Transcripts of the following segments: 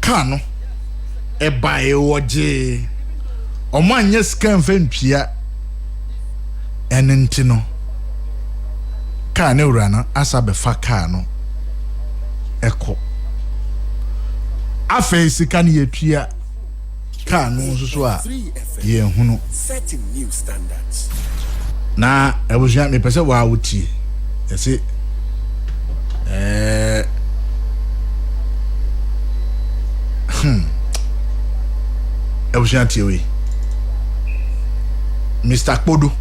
car no e buy woje omo anye scan fentua enenti no car ne wura na asa be fa car no eko afa sika ne yetua car no so a ye hunu setting new standards na ebuja me pese wa wuti ese ebuja tiwe Mr. Kodo.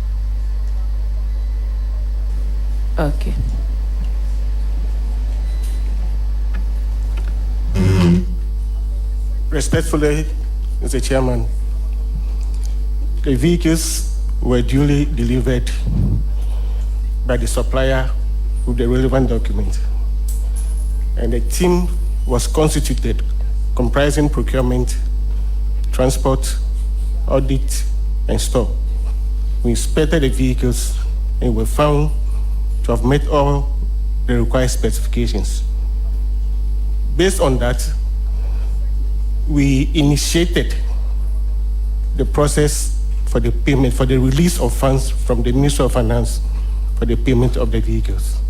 Okay. Respectfully, Mr. Chairman, the vehicles were duly delivered by the supplier with the relevant document, and a team was constituted comprising procurement, transport, audit, and store. We inspected the vehicles and were found to have met all the required specifications. Based on that, we initiated the process for the payment, for the release of funds from the Ministry of Finance for the payment of the vehicles.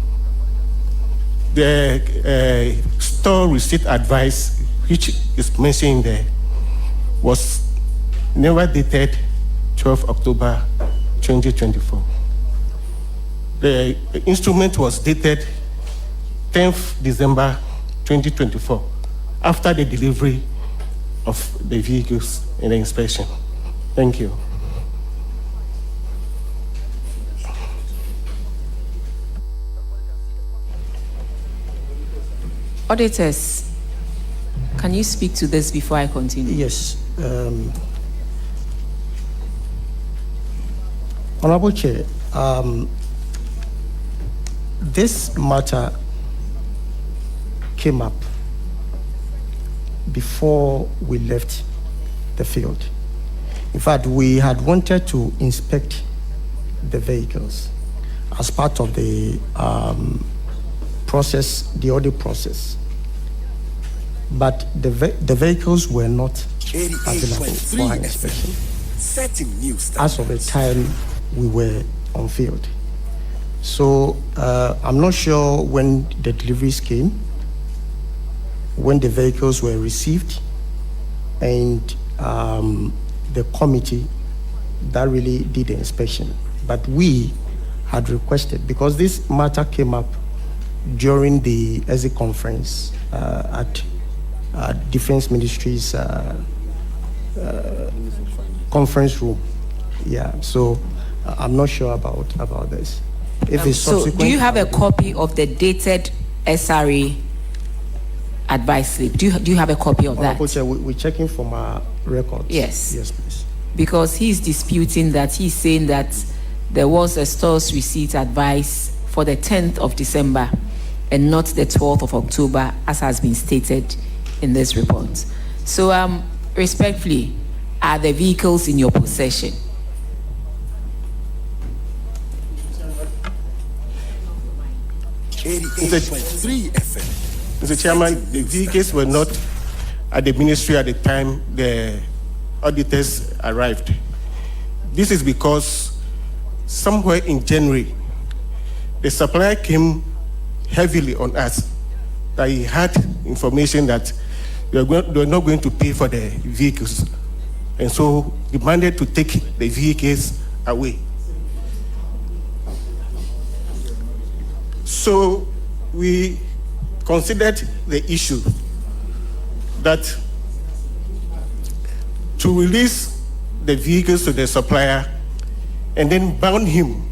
The store receipt advice, which is mentioned there, was never dated 12 October 2024. The instrument was dated 10th December 2024, after the delivery of the vehicles in the inspection. Thank you. Auditors, can you speak to this before I continue? Yes. Honorable Chair, this matter came up before we left the field. In fact, we had wanted to inspect the vehicles as part of the process, the audit process. But the vehicles were not available for our inspection as of the time we were on field. So I'm not sure when the deliveries came, when the vehicles were received, and the committee that really did the inspection. But we had requested, because this matter came up during the ESI conference at Defense Ministry's conference room. Yeah, so I'm not sure about this. If it's so do you have a copy of the dated SRA advice slip? Do you have a copy of that? We're checking from our records. Yes. Yes, please. Because he's disputing that. He's saying that there was a store's receipt advice for the 10th of December and not the 12th of October, as has been stated in this report. So, respectfully, are the vehicles in your possession? Mr. Chairman, the vehicles were not at the ministry at the time the auditors arrived. This is because somewhere in January, the supplier came heavily on us that he had information that they were not going to pay for the vehicles, and so demanded to take the vehicles away. So we considered the issue that to release the vehicles to the supplier and then bound him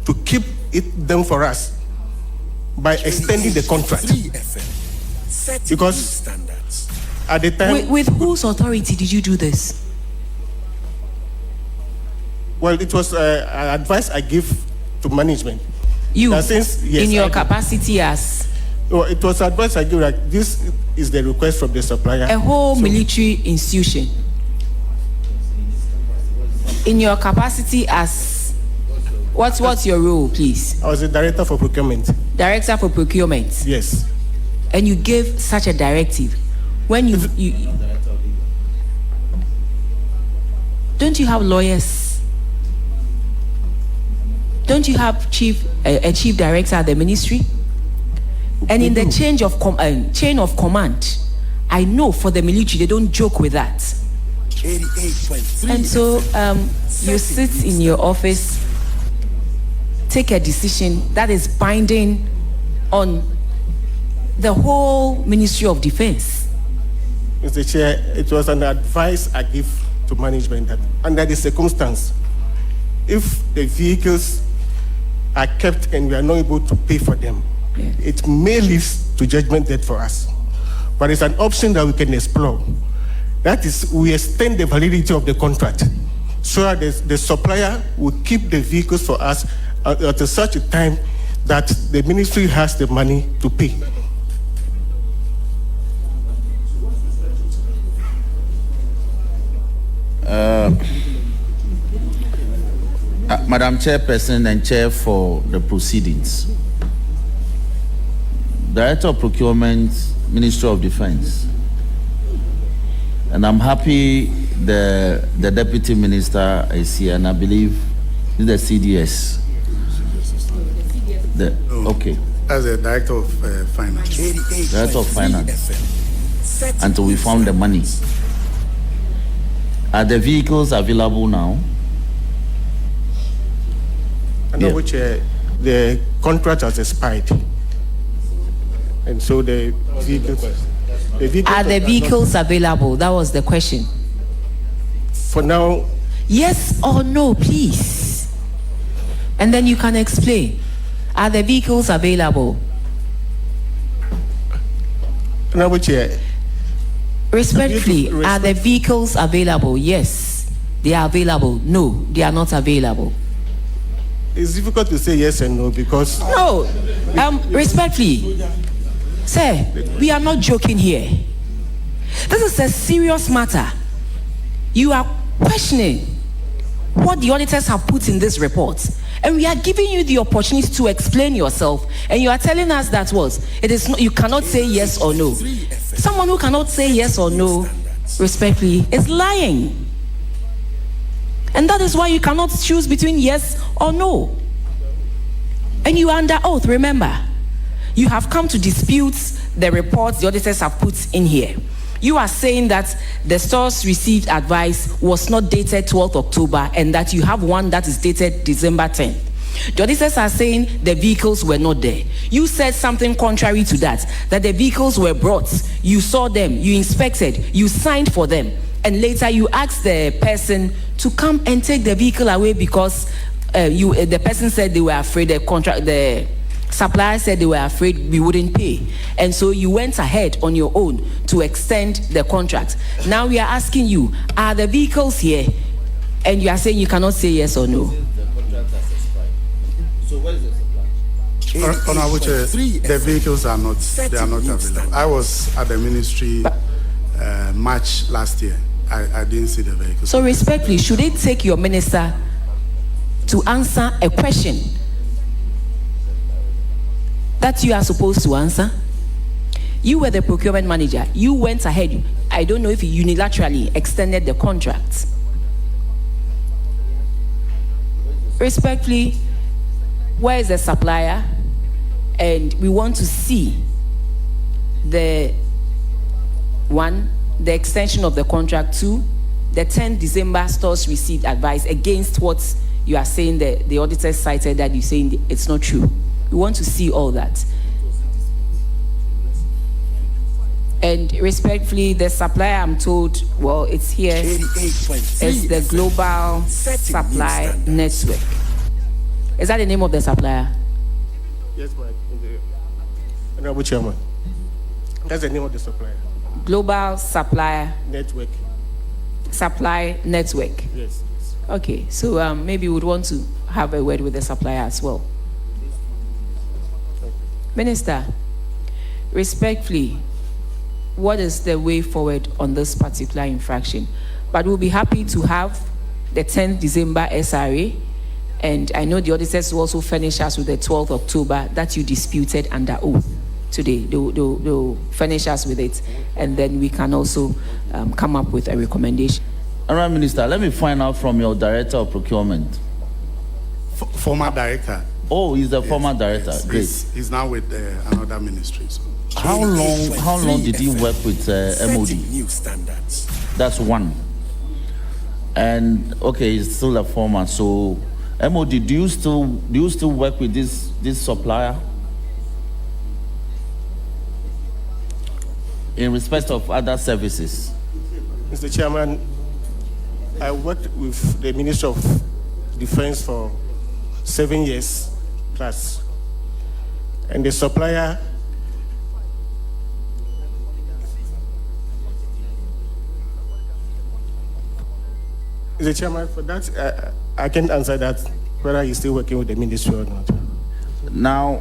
to keep them for us by extending the contract. Because at the time... With whose authority did you do this? Well, it was advice I give to management. You, since, yes, in your capacity as... Well, it was advice I give, like, this is the request from the supplier. A whole military institution. In your capacity as... What's your role, please? I was the director for procurement. Director for procurement? Yes. And you gave such a directive. when you don't you have lawyers? Don't you have a chief director at the ministry? And in the chain of command, I know for the military they don't joke with that. 88.3. And so you sit in your office, take a decision that is binding on the whole Ministry of Defense. Mr. Chair, it was an advice I give to management that under the circumstance, if the vehicles are kept and we are not able to pay for them, it may lead to judgment debt for us. But it's an option that we can explore. That is, we extend the validity of the contract so that the supplier will keep the vehicles for us at such a time that the ministry has the money to pay. Madam Chairperson and Chair for the proceedings, Director of Procurement, Ministry of Defense, and I'm happy the Deputy Minister is here, and I believe the CDS. Okay. As a Director of Finance. Director of Finance. Until we found the money. Are the vehicles available now? Under which the contract has expired. And so the vehicles are the vehicles available? That was the question. For now. Yes or no, please. And then you can explain. Are the vehicles available? Under which respectfully, are the vehicles available? Yes, they are available. No, they are not available. It's difficult to say yes and no because... No, respectfully, sir, we are not joking here. This is a serious matter. You are questioning what the auditors have put in this report. And we are giving you the opportunity to explain yourself. And you are telling us that it is not, you cannot say yes or no. Someone who cannot say yes or no, respectfully, is lying. And that is why you cannot choose between yes or no. And you are under oath, remember. You have come to dispute the reports the auditors have put in here. You are saying that the stores received advice was not dated 12th October and that you have one that is dated December 10th. The auditors are saying the vehicles were not there. You said something contrary to that the vehicles were brought, you saw them, you inspected, you signed for them, and later you asked the person to come and take the vehicle away because the person said they were afraid the supplier said they were afraid we wouldn't pay. And so you went ahead on your own to extend the contract. Now we are asking you, are the vehicles here? And you are saying you cannot say yes or no. So where is the supply? On which the vehicles are not available. I was at the ministry March last year. I didn't see the vehicles. So respectfully, should it take your minister to answer a question that you are supposed to answer? You were the procurement manager. You went ahead. I don't know if you unilaterally extended the contract. Respectfully, where is the supplier? And we want to see the extension of the contract. 2, the 10th December stores received advice against what you are saying the auditors cited that you're saying it's not true. We want to see all that. And respectfully, the supplier, I'm told, well, it's here. It's the Global Supply Network. Is that the name of the supplier? Yes, ma'am. Honorable Chairman. That's the name of the supplier. Global Supply Network. Supply Network. Yes. Okay, so maybe we would want to have a word with the supplier as well. Minister, respectfully, what is the way forward on this particular infraction? But we'll be happy to have the 10th December SRA, and I know the auditors will also furnish us with the 12th October that you disputed under oath today. They'll furnish us with it, and then we can also come up with a recommendation. Honourable Minister, let me find out from your Director of Procurement. Former director. Oh, he's the former director. Yes, Great. He's now with another ministry. So. How long did he work with MOD? New standards. That's one. And okay, he's still a former. So MOD, do you still work with this supplier in respect of other services? Mr. Chairman, I worked with the Ministry of Defense for 7 years plus, and the supplier Mr. Chairman, for that, I can't answer that, whether he's still working with the ministry or not. Now,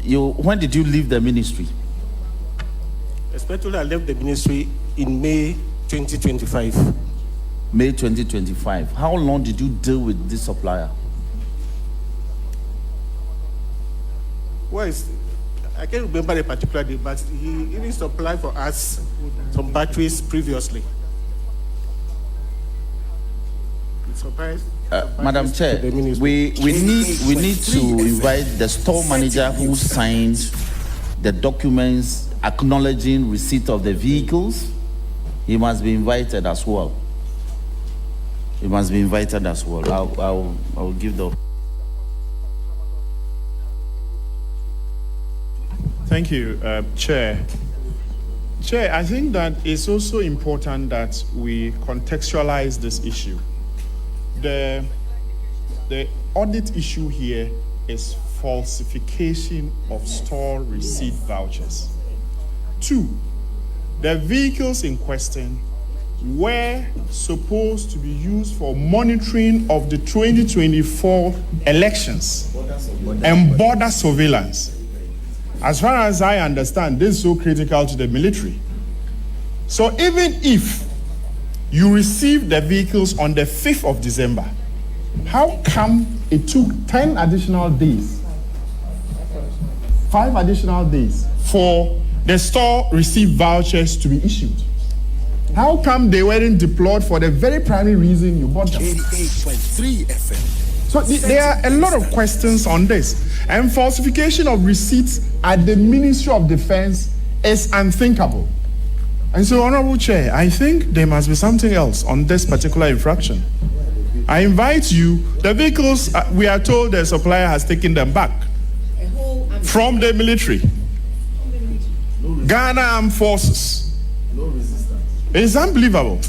when did you leave the ministry? Especially, I left the ministry in May 2025. May 2025. How long did you deal with this supplier? Well, I can't remember the particular day, but he even supplied for us some batteries previously. Madam Chair, we need to invite the store manager who signed the documents acknowledging receipt of the vehicles. He must be invited as well. He must be invited as well. I will give the. Thank you, Chair. Chair, I think that it's also important that we contextualize this issue. The audit issue here is falsification of store receipt vouchers. 2, the vehicles in question were supposed to be used for monitoring of the 2024 elections and border surveillance. As far as I understand, this is so critical to the military. So even if you received the vehicles on the 5th of December, how come it took 10 additional days, 5 additional days for the store receipt vouchers to be issued? How come they weren't deployed for the very primary reason you bought them? 88.3 FM. So there are a lot of questions on this. And falsification of receipts at the Ministry of Defense is unthinkable. And so, Honorable Chair, I think there must be something else on this particular infraction. I invite you, the vehicles, we are told the supplier has taken them back from the military. Ghana Armed Forces. It's unbelievable.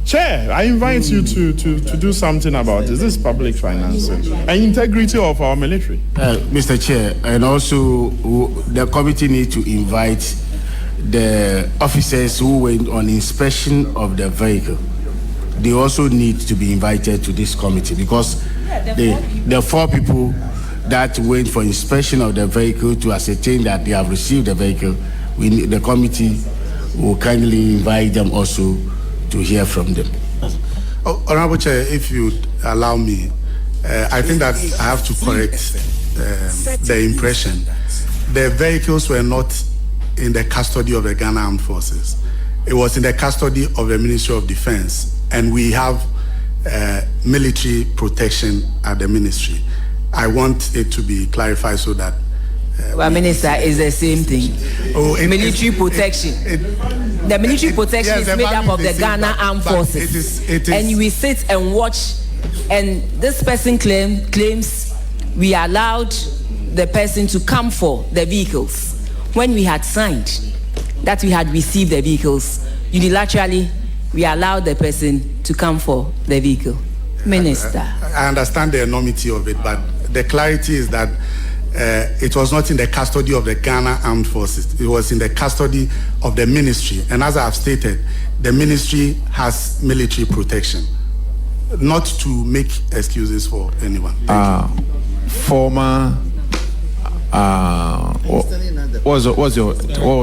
Chair, I invite you to do something about this. This is public financing and integrity of our military. Mr. Chair, and also the committee needs to invite the officers who went on inspection of the vehicle. They also need to be invited to this committee because the 4 people that went for inspection of the vehicle to ascertain that they have received the vehicle, the committee will kindly invite them also to hear from them. Honorable Chair, if you allow me, I think that I have to correct the impression. The vehicles were not in the custody of the Ghana Armed Forces. It was in the custody of the Ministry of Defense, and we have military protection at the ministry. I want it to be clarified so that well, Minister, is the same thing. Military protection. The military protection is made up of the Ghana Armed Forces. And we sit and watch, and this person claims we allowed the person to come for the vehicles when we had signed that we had received the vehicles. Unilaterally, we allowed the person to come for the vehicle. Minister. I understand the enormity of it, but the clarity is that it was not in the custody of the Ghana Armed Forces. It was in the custody of the ministry. And as I have stated, the ministry has military protection, not to make excuses for anyone. Former, what was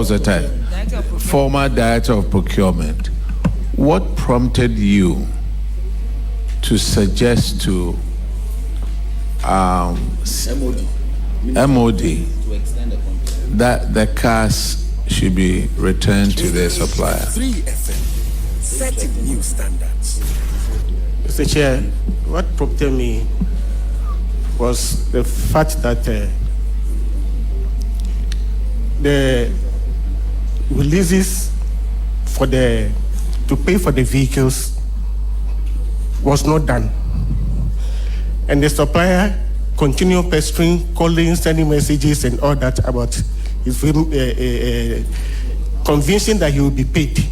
the title? Former Director of Procurement. What prompted you to suggest to MOD that the cars should be returned to their supplier. 3 FM, setting new standards. Mr. Chair, what prompted me was the fact that the releases to pay for the vehicles was not done. And the supplier continued pestering, calling, sending messages and all that about his convincing that he will be paid.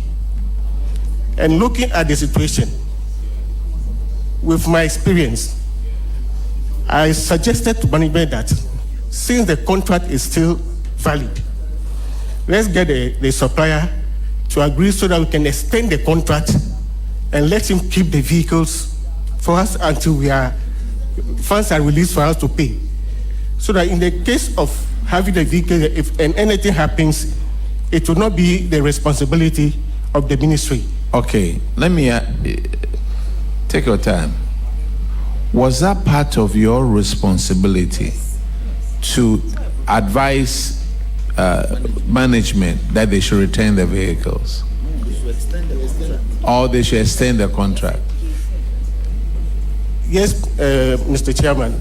And looking at the situation, with my experience, I suggested to management that since the contract is still valid, let's get the supplier to agree so that we can extend the contract and let him keep the vehicles for us until funds are released for us to pay. So that in the case of having the vehicle, if anything happens, it will not be the responsibility of the ministry. Okay, let me take your time. Was that part of your responsibility to advise management that they should return the vehicles? Or they should extend the contract? Yes, Mr. Chairman.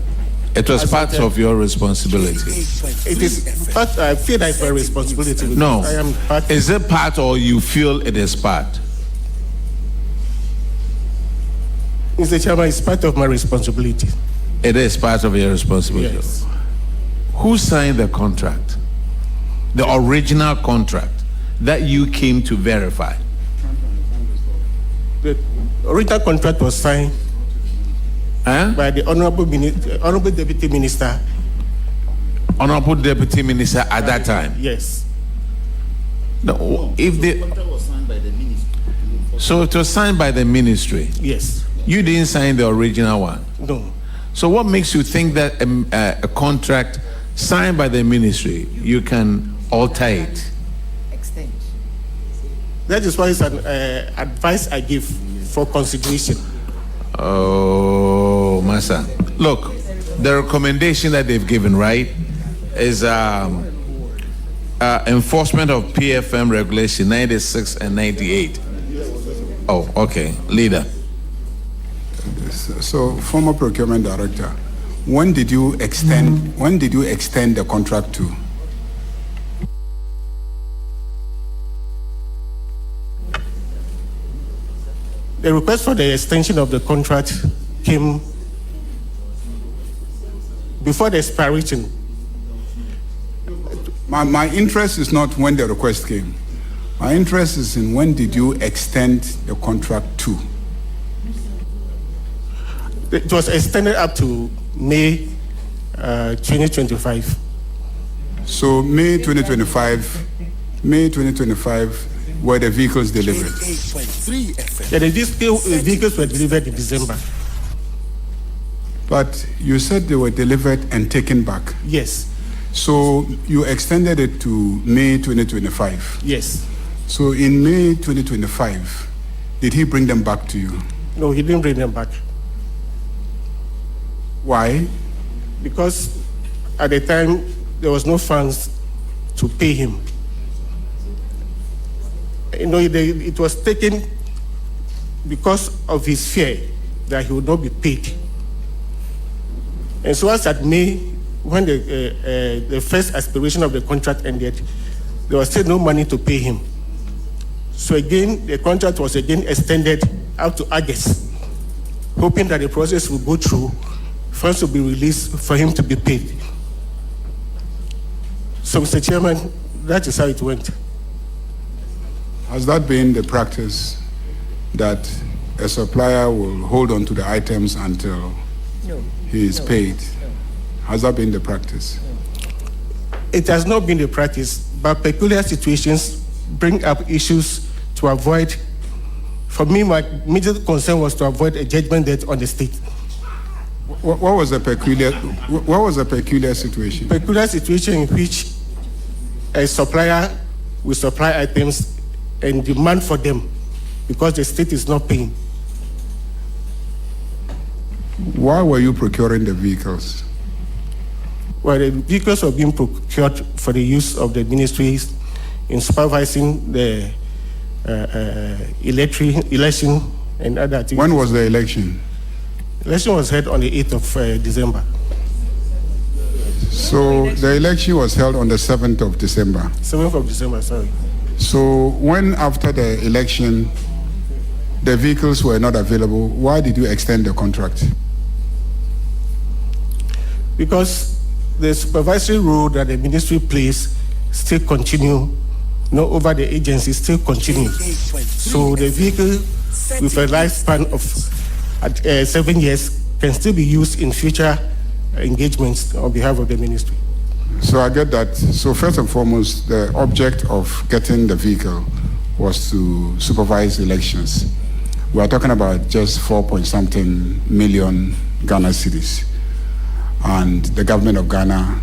It was part of your responsibility. It is part, I feel that it's my responsibility. No. I am part. Is it part or you feel it is part? Mr. Chairman, it's part of my responsibility. It is part of your responsibility. Yes. Who signed the contract? The original contract that you came to verify? The original contract was signed by the Honorable Deputy Minister. Honorable Deputy Minister at that time? Yes. No, if the contract was signed by the ministry. So it was signed by the ministry? Yes. You didn't sign the original one? No. So what makes you think that a contract signed by the ministry, you can alter it? Extend. That is why it's an advice I give for consideration. Oh, Massa. Look, the recommendation that they've given, right, is enforcement of PFM regulation 96 and 98. Oh, okay. Leader. So, former procurement director, when did you extend the contract to? The request for the extension of the contract came before the expiration. My interest is not when the request came. My interest is in when did you extend the contract to? It was extended up to May 2025. So May 2025 were the vehicles delivered? Yeah, the vehicles were delivered in December. But you said they were delivered and taken back? Yes. So you extended it to May 2025? Yes. So in May 2025, did he bring them back to you? No, he didn't bring them back. Why? Because at the time, there was no funds to pay him. You know, it was taken because of his fear that he would not be paid. And so as at May, when the first expiration of the contract ended, there was still no money to pay him. So again, the contract was again extended out to August, hoping that the process will go through, funds will be released for him to be paid. So, Mr. Chairman, that is how it went. Has that been the practice, that a supplier will hold on to the items until he is paid? Has that been the practice? It has not been the practice, but peculiar situations bring up issues to avoid. For me, my major concern was to avoid a judgment debt on the state. What was a peculiar situation? Peculiar situation in which a supplier will supply items and demand for them because the state is not paying. Why were you procuring the vehicles? Well, the vehicles were being procured for the use of the ministries in supervising the election and other activities. When was the election? Election was held on the 8th of December. So the election was held on the 7th of December. 7th of December, sorry. So when after the election, the vehicles were not available, why did you extend the contract? Because the supervisory role that the ministry plays still continue, over the agency still continues. So the vehicle with a lifespan of 7 years can still be used in future engagements on behalf of the ministry. So I get that. So first and foremost, the object of getting the vehicle was to supervise elections. We are talking about just 4-point-something million Ghana cedis. And the government of Ghana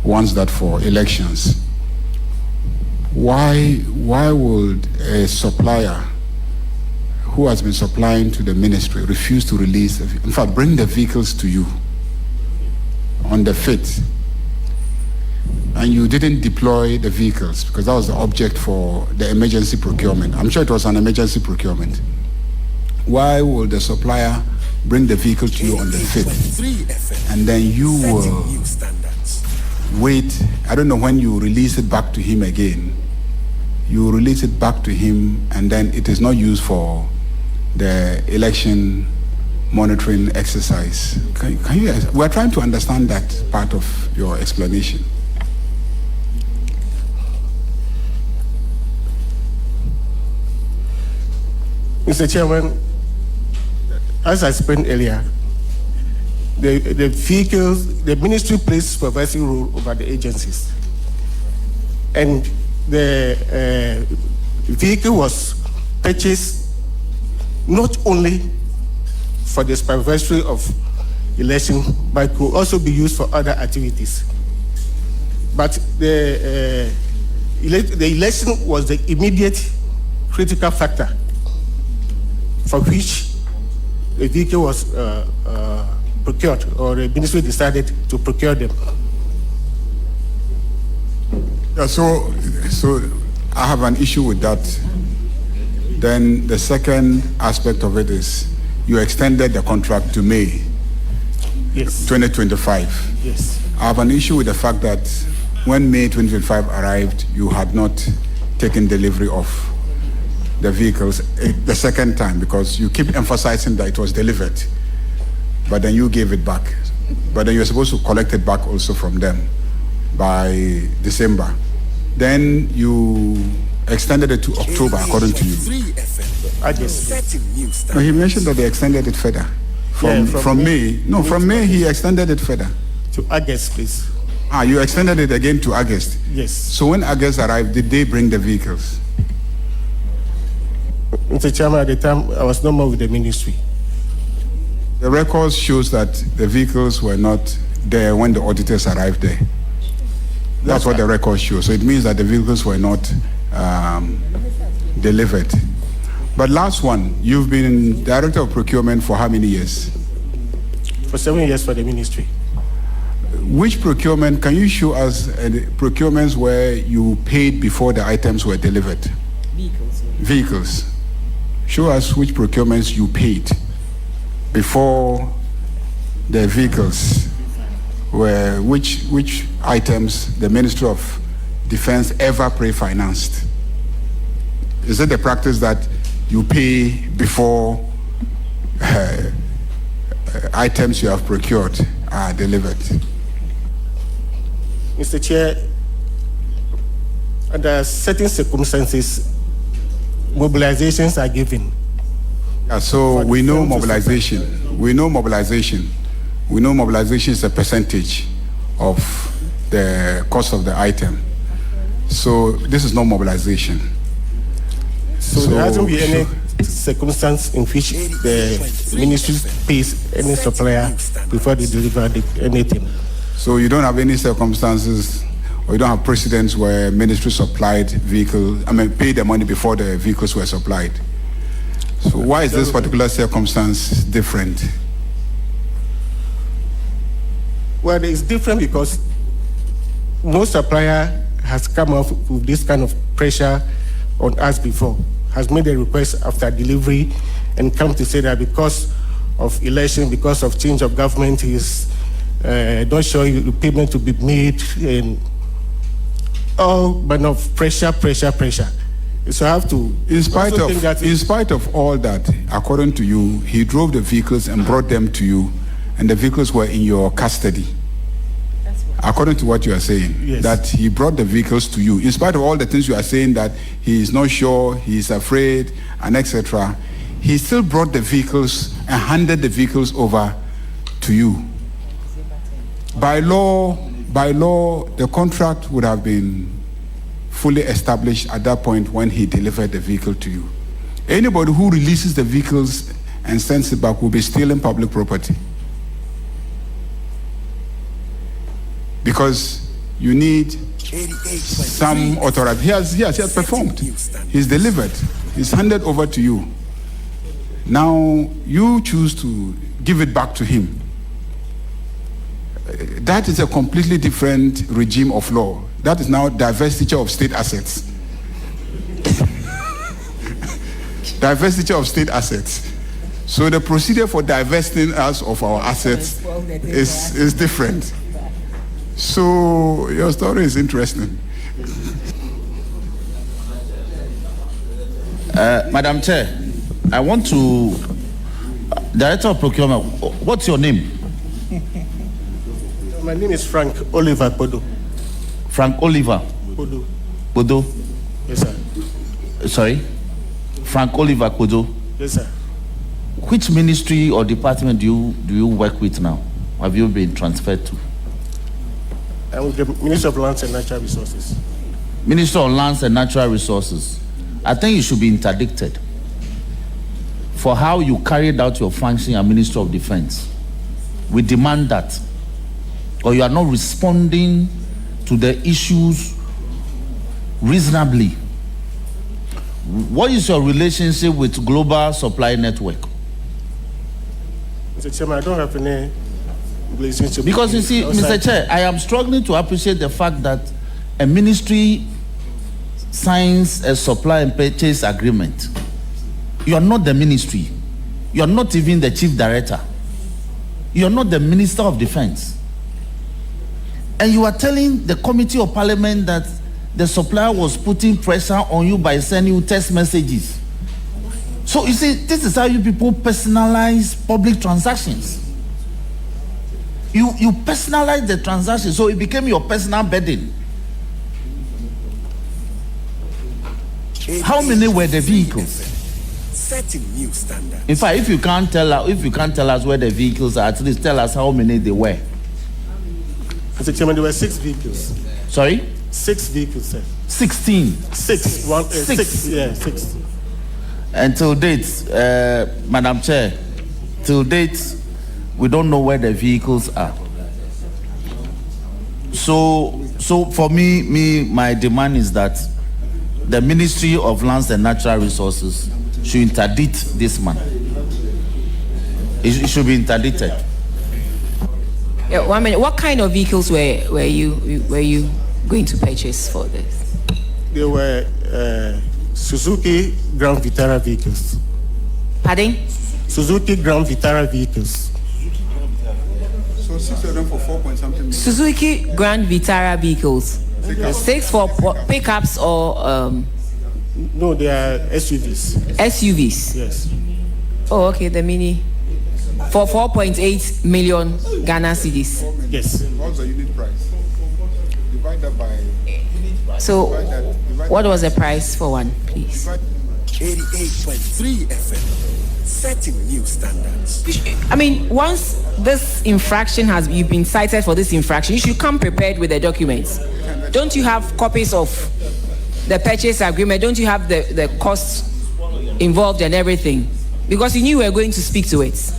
wants that for elections. Why would a supplier who has been supplying to the ministry refuse to release, in fact, bring the vehicles to you on the 5th, and you didn't deploy the vehicles because that was the object for the emergency procurement? I'm sure it was an emergency procurement. Why will the supplier bring the vehicle to you on the 5th, and then you will wait? I don't know when you release it back to him again. You release it back to him, and then it is not used for the election monitoring exercise. Can you? We're trying to understand that part of your explanation. Mr. Chairman, as I explained earlier, the vehicles, the ministry plays supervisory role over the agencies. And the vehicle was purchased not only for the supervisory of election, but could also be used for other activities. But the election was the immediate critical factor for which the vehicle was procured, or the ministry decided to procure them. Yeah, so I have an issue with that. Then the second aspect of it is you extended the contract to May 2025. Yes. I have an issue with the fact that when May 2025 arrived, you had not taken delivery of the vehicles the second time, because you keep emphasizing that it was delivered, but then you gave it back. But then you're supposed to collect it back also from them by December. Then you extended it to October, according to you. No, he mentioned that they extended it further. From May. No, from May he extended it further. To August, please. You extended it again to August? Yes. So when August arrived, did they bring the vehicles? Mr. Chairman, at the time, I was no more with the ministry. The records shows that the vehicles were not there when the auditors arrived there. That's what the records show. So it means that the vehicles were not delivered. But last one, you've been director of procurement for how many years? For 7 years for the ministry. Which procurement, can you show us procurements where you paid before the items were delivered? Vehicles. Show us which procurements you paid before the vehicles were, which items the Ministry of Defense ever pre-financed. Is it the practice that you pay before items you have procured are delivered? Mr. Chair, under certain circumstances, mobilizations are given. So we know mobilization. We know mobilization. We know mobilization is a percentage of the cost of the item. So this is not mobilization. So there hasn't been any circumstance in which the ministry pays any supplier before they deliver anything. So you don't have any circumstances, or you don't have precedents where ministry supplied vehicles, paid the money before the vehicles were supplied. So why is this particular circumstance different? Well, it's different because no supplier has come up with this kind of pressure on us before, has made a request after delivery and come to say that because of election, because of change of government, is not sure the payment to be made, and all but of pressure. So I have to. In spite of all that, according to you, he drove the vehicles and brought them to you, and the vehicles were in your custody. According to what you are saying, yes. That he brought the vehicles to you, in spite of all the things you are saying, that he is not sure, he is afraid, and etc., he still brought the vehicles and handed the vehicles over to you. By law, the contract would have been fully established at that point when he delivered the vehicle to you. Anybody who releases the vehicles and sends it back will be stealing public property. Because you need some authority. He has performed. He's delivered. He's handed over to you. Now you choose to give it back to him. That is a completely different regime of law. That is now divestiture of state assets. Divestiture of state assets. So the procedure for divesting us of our assets is different. So your story is interesting. Madam Chair, I want to, Director of Procurement, what's your name? My name is Frank Oliver Bodo. Frank Oliver? Bodo? Yes, sir. Sorry? Frank Oliver Bodo? Yes, sir. Which ministry or department do you work with now? Have you been transferred to? I'm with the Minister of Lands and Natural Resources. Minister of Lands and Natural Resources. I think you should be interdicted for how you carried out your function as Minister of Defense. We demand that, or you are not responding to the issues reasonably. What is your relationship with Global Supply Network? Mr. Chairman, I don't have any relationship. Because you see, Mr. Chair, I am struggling to appreciate the fact that a ministry signs a supply and purchase agreement. You are not the ministry. You are not even the chief director. You are not the Minister of Defense. And you are telling the Committee of Parliament that the supplier was putting pressure on you by sending you text messages. So you see, this is how you people personalize public transactions. You personalize the transaction, so it became your personal burden. How many were the vehicles? Setting new standards. In fact, if you can't tell us where the vehicles are, at least tell us how many they were. Mr. Chairman, there were 6 vehicles. Sorry? 6 vehicles, sir. 16. 6. 1, 6. Yeah, 6. And till date, Madam Chair, till date, we don't know where the vehicles are. So for me, my demand is that the Ministry of Lands and Natural Resources should interdict this man. It should be interdicted. Yeah, 1 minute. What kind of vehicles were you going to purchase for this? They were Suzuki Grand Vitara vehicles. Pardon? Suzuki Grand Vitara vehicles. So 6 of them for 4 point something million. Suzuki Grand Vitara vehicles. 6 for pickups or No, they are SUVs. SUVs. Yes. Oh, okay, the mini. For 4.8 million Ghana cedis. Yes. What's the unit price? Divide that by. So, what was the price for one, please? 88.3 FM. Setting new standards. I mean, once this infraction you've been cited for this infraction, you should come prepared with the documents. Don't you have copies of the purchase agreement? Don't you have the costs involved and everything? Because you knew we were going to speak to it.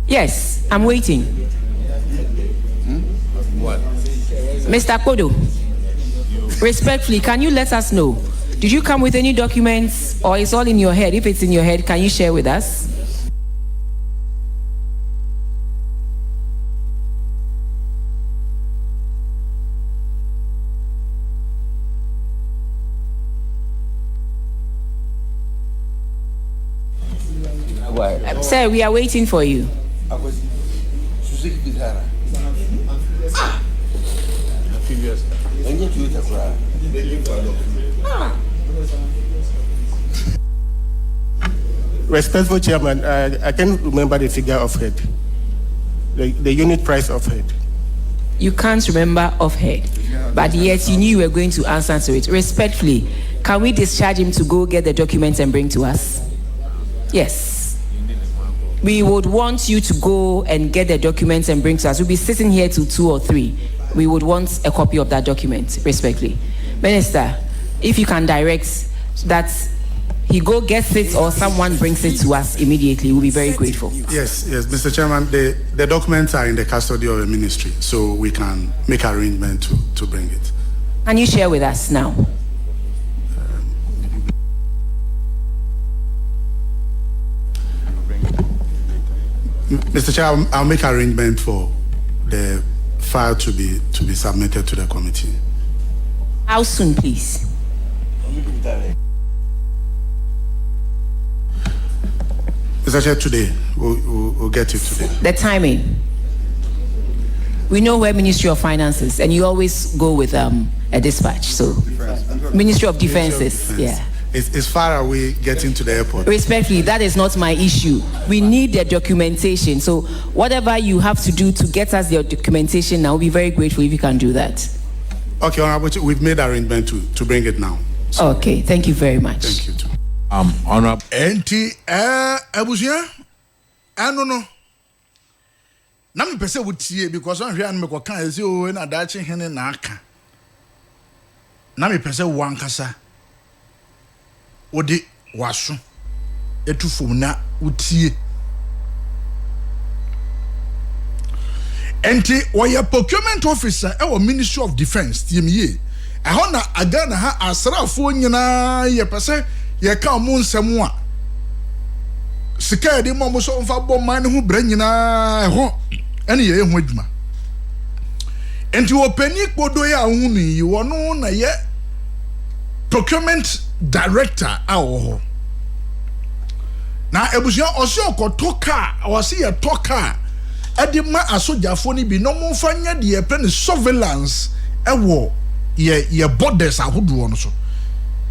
Yes, I'm waiting. What? Mr. Kodo, respectfully, can you let us know? Did you come with any documents, or it's all in your head? If it's in your head, can you share with us? Sir, we are waiting for you. Respectful Chairman, I can't remember the figure of head, the unit price of head. You can't remember off head, but yet you knew you were going to answer to it. Respectfully, can we discharge him to go get the documents and bring to us? Yes. We would want you to go and get the documents and bring to us. We'll be sitting here till 2 or 3. We would want a copy of that document, respectfully. Minister, if you can direct that he go gets it or someone brings it to us immediately, we'll be very grateful. Yes, Mr. Chairman, the documents are in the custody of the ministry, so we can make arrangement to bring it. Can you share with us now? Mr. Chair, I'll make arrangement for the file to be submitted to the committee. How soon, please? Mr. Chair, today. We'll get it today. The timing. We know where Ministry of Finances, and you always go with a dispatch. So, Ministry of Defense is, yeah. It's far away getting to the airport. Respectfully, that is not my issue. We need the documentation. So, whatever you have to do to get us the documentation, I'll be very grateful if you can do that. Okay, Honorable, we've made arrangement to bring it now. So, okay, thank you very much. Thank you too. Honorable. Abusia, no. Na me pese wutie because on hwe an me koka ezi o na dachi hene na aka. Na me pese wankasa. Odi waso. Etufom na wutie. Enti woye procurement officer e wo Ministry of Defense TME. Ehon na aga na ha asrafo nyina ye pese ye ka mo nsem a sika de mo so mfa bɔ man ho bra nyina ho ene ye ho adwuma enti wo pani kpodo ya hu ni wono na ye procurement director a wo ho na ebusia osio kotoka wose ye toka ade ma asojafo ni bi no mo mfa nya de ye pre ne surveillance e wo ye borders ahodo no so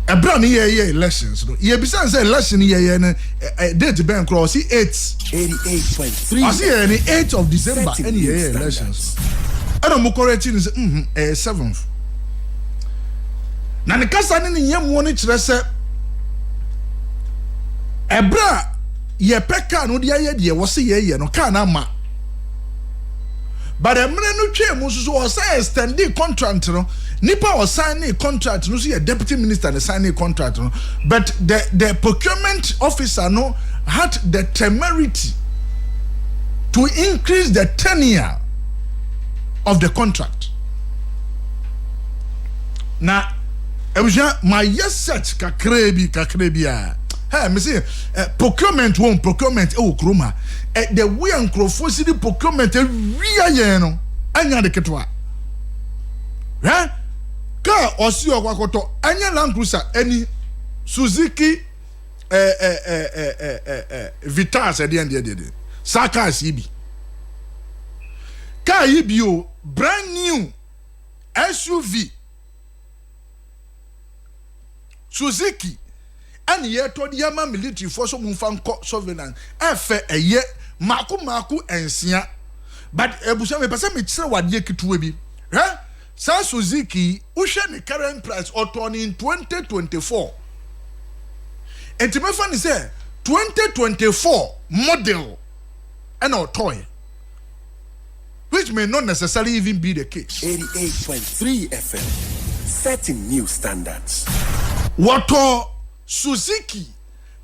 Ebra ni ye elections no. Ye bisa say election ye no date ben cross 88.3. I see any 8th of December any ye elections. Ana mo correct ni say 7th. Na ne kasa ni nyam woni kire se Ebra ye peka no dia ye de wo se ye no ka na ma. But emre no twa mu so o say extend the contract no. Nipa was signing contract, no see a deputy minister and signing contract, no. But the procurement officer no had the temerity to increase the tenure of the contract. Now, my yes search kakrebi hey, me say procurement kroma. The way and crofosity procurement ria no anya de ketwa. Huh? Ka osi okwakoto anya Land Cruiser any Suzuki Vitaz de Saka CB ka yibio brand new SUV Suzuki and ye to the yama military force mumfa nko surveillance efe eye maku ensia but ebusa me pese me kire wade kituwe bi huh? Sa Suzuki ushe ni current price auto in 2024 enti me fa ni say 2024 model and auto which may not necessarily even be the case. 88.3 FM setting new standards. Wato Suzuki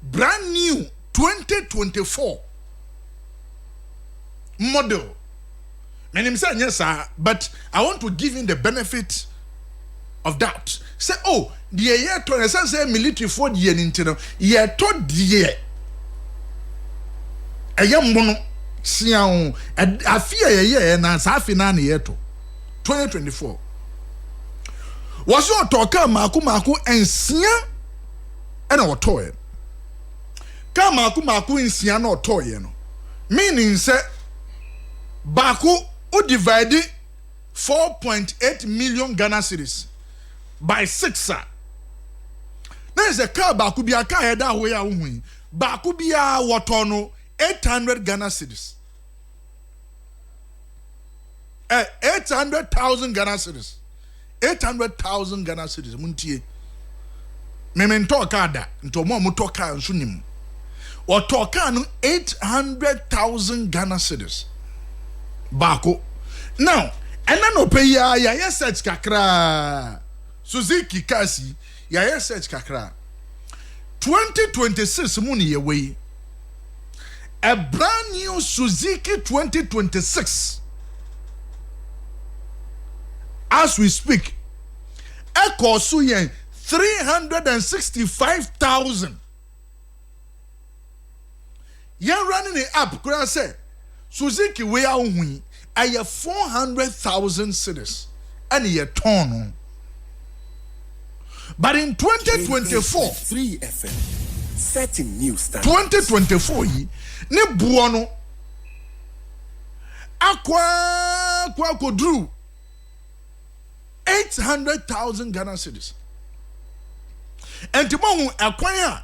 brand new 2024 model. My name is yes, but I want to give him the benefit of doubt. Say, oh, the year to say military for the year into year to the year. A young mono, sian, a fear a year and as half in an year to 2024. Was your talker Maku and Sia and our toy? ka maku insia na otoye no meaning say baku o divide 4.8 million Ghana cedis by 6 na is a car baku bia ka heda ho ya hu baku bia woto no 800 Ghana cedis 800,000 Ghana cedis 800,000 Ghana cedis muntie memento ka da nto mo to ka nso nim o to ka no 800,000 Ghana cedis baku now ena no pay ya search kakra Suzuki kasi ya search kakra 2026 muni ye we a brand new Suzuki 2026 as we speak e cost yen 365,000 yen running it up kura say Suzuki we a hu aye 400,000 cedis and ye ton. But in 2024 3 FM setting new standards. 2024 yi ne buono akwa kodru 800,000 Ghana cedis. And tomorrow akwa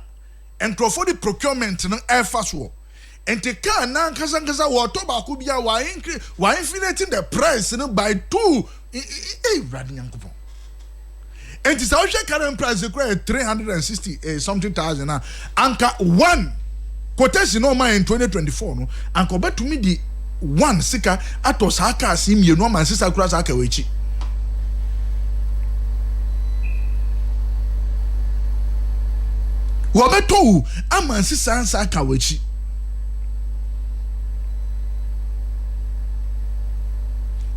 entrofo the procurement no airfaso. And the car now kasa water baku bia wa inflating the price no by 2 radi nyankopon. And it's our current price is 360 something thousand now. Anka one quotation no man in 2024 no. Anka bet to me the one sika atos haka sim you no man sister cross haka wechi. Wabeto aman sister haka wechi.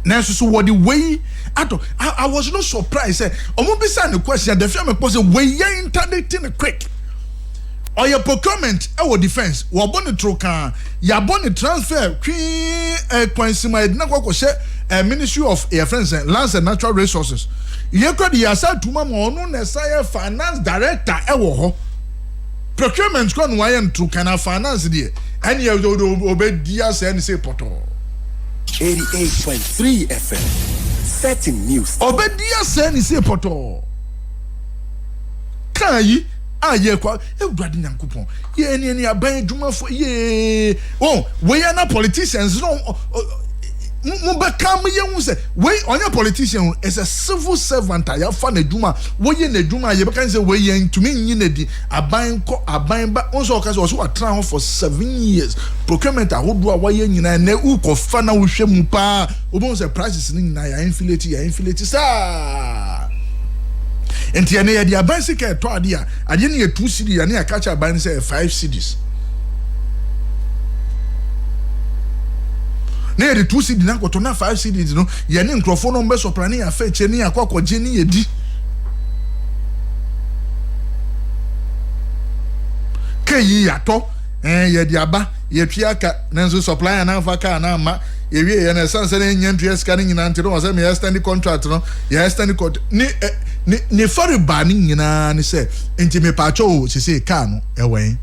Now, so what the way I was not surprised. I'm beside the question. The film was a way you interdicting quick. Or your procurement, our defense. We are born troka. You are born transfer. Consumer Ministry of Friends and Lands and Natural Resources. You could the aside to mama no necessary finance director. Procurement gone wire to can finance there. And you obey DS and say poto. 88.3 FM setting news. Obedia sen ise poto. Kai aye kwa ewurade nyankopon. Ye ni aban adwuma fo ye. Oh, we are not politicians no mo be kam ye hu se we onye politician is a civil servant ya fa na adwuma. We ye na adwuma ye be kan se we ye ntumi nyi na di aban ko aban ba onso ka se wo so atra ho for 7 years. Procurement ahodo a waye nyina na u ko fa na wo hwem pa obon se prices ni nyina ya inflate sa enti ene ye dia ban sika to ade a ade ne ye 2 cedi ya ne ya catch ban se 5 cedis ne ye 2 cedi na ko to na 5 cedis no ye ne nkrofo no mbe soprane ya fa che ne ya kwa je ne ye di keyi ya to ye diaba ye twiaka nanzo supplier na fa ka na ma ye wie ye na sanse na nya ntwe ska ni nyina ntiro wo se me extend contract no ye extend contract ni fari ba ni nyina ni se enti me pa cho se ka no ewen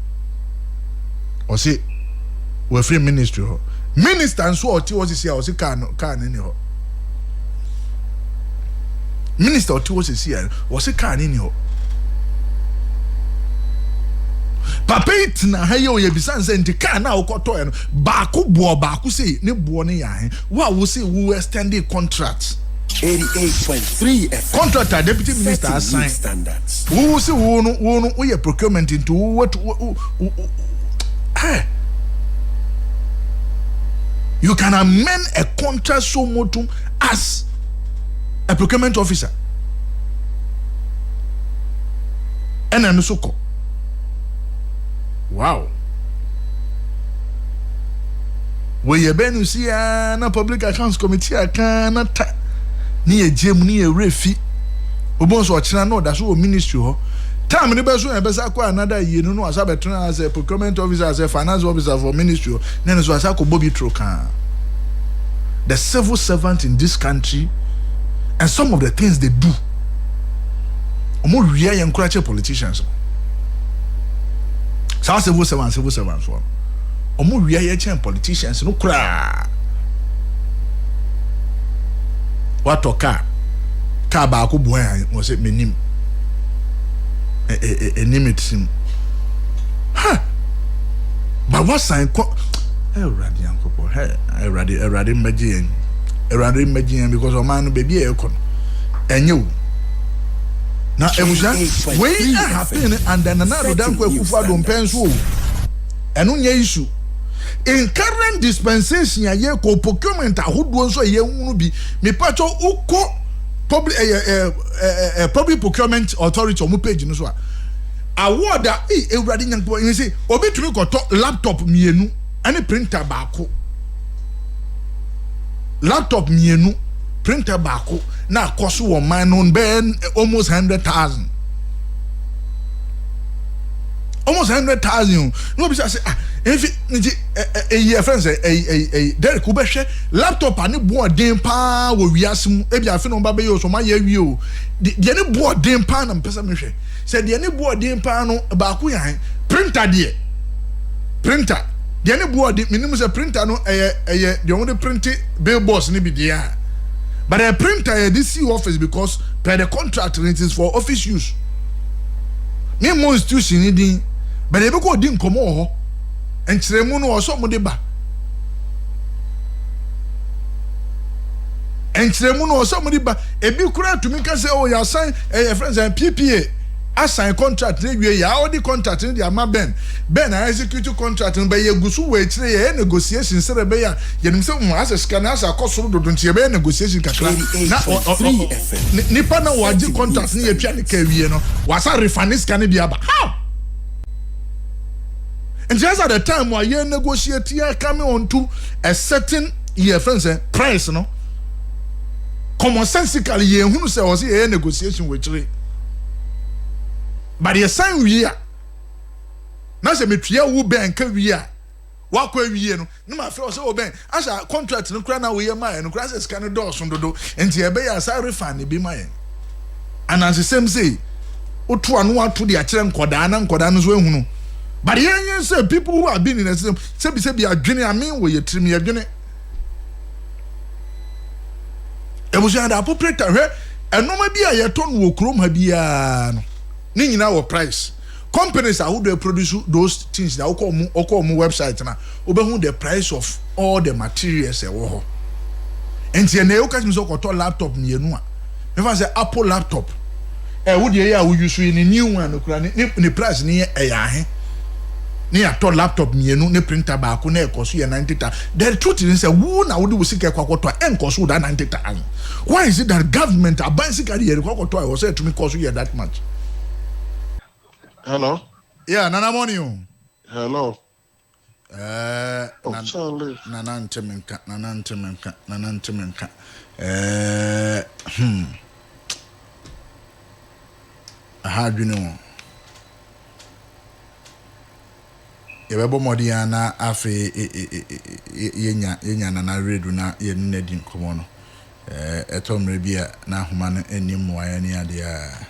o se we free ministry ho minister nso o ti wo se ya o se ka ni ho minister o ti wo se ya o se ka ni ho papa it na ha ye o ye bisan se nti ka na okoto e no baako say ne buo ne ya wo say we extend the contract 88.3 FM contractor deputy minister assign standards. Who say wo no we procurement into what you can amend a contract so motum as a procurement officer and an soko. Wow. We ye benu si na public accounts committee akana ta ni ye jem ni ye refi obonso ochina no da so ministry ho time ni be so e be sa kwa another year no asa betuna as a procurement officer as a finance officer for ministry then so asa ko bobi trokan the civil servant in this country and some of the things they do omo ria ye encourage politicians Sa civil servants so. Omo wia ye chen politicians no kura. What car ba ko boan mo se menim. Enimitim. Ha. But what sign Eradi Yankopo, Eradi Magian, because of man baby aircon. And you now, we happen and then another damn Kufa don't pencil. And on your issue. In current dispensation, a year co procurement, a hood was a year will be me pacho uko public procurement authority or mupage no so. Award that Eradi Yankopo, you say, Obi to me got laptop mienu. Any printer bako. Laptop mienu printer bako na cost one man on ben almost 100,000. Almost 100,000. No be say if a friend say Derek Ubeshe laptop ani boarding pa wo wiasem e bia fe no ba be yo so ma ya wi o de ani boarding pa na mpesa me hwe say de ani boarding pa no bako yan printer de printer the any board minimum say printer no the only printing billboards ni be there. But a printer this office because per the contract it is for office use. Me mo institution ni din but they go din komo ho enkyere mu no so mo de ba. Enkyere mu no so mo de ba e bi kura to me can say oh your sign friends and PPA assign contract we ya all the contract in the ama ben I execute contract no be ye gusu we kire ye negotiation sere be ya ye nim se mo asa scan asa akosoro dodo ntie be negotiation kakra na nipa na waji contract ni ye twa ne ka wie no wasa refund scan bi aba how and just at the time why ye negotiate here coming on to a certain year friends price no common sensically ye hunu se was ye negotiation we kire. But the sign we are now say me tria wo ben ka wi a wa kwa wi no no ma feel say o ben as a contract no kra na we ma no kra say scan do so dodo enti e be ya sa refund bi ma yen and as the same say o to anu ato de a kire nkoda no so ehunu but yen say people who have been in the system say be adwene amen wo ye trim ye adwene e bo say da operator hwe enoma bi a ye ton wo krom ha bia no ni nyina wo price companies are who they produce those things that oko mu website na obehu the price of all the materials e wo ho enti na e oka so ko to laptop mienu a me fa say Apple laptop wo de ya wo use ni new one okura ni price ni e ya he ni ato laptop mienu ni printer ba ko na e koso ye 90,000 the truth is say wo na wo de wo sika kwakoto en koso da 90,000 why is it that government abansi carry ye kwakoto I was say to me koso ye that much. Hello. Yeah, Nana morning. Hello. Charlie. Nana Ntemenka. How do you know? Yebebo modiana afe yenya nana redu na ye nnedi nkomo no. Etomre bia na homa no enim waye ne ade a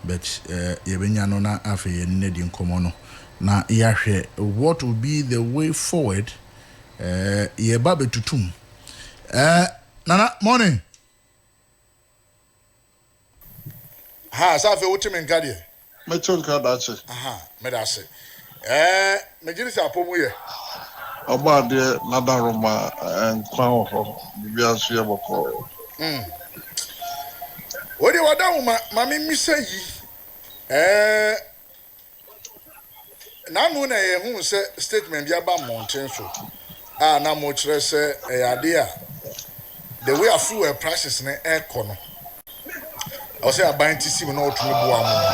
but yebenya no na afe ye nnedi nkomo no na yahwe what will be the way forward ye babe tutum nana morning ha safe wotime nkade mechonka dache aha medase mejiri sa pomu ye obade nadaroma nkwa ho bibia so ye boko Odi wadawuma mami misa yi nanu na ye hu se statement bi aba mountain so na mo kire se ade a the way afu prices na ekono o se aban tisi mo na otumi bo amu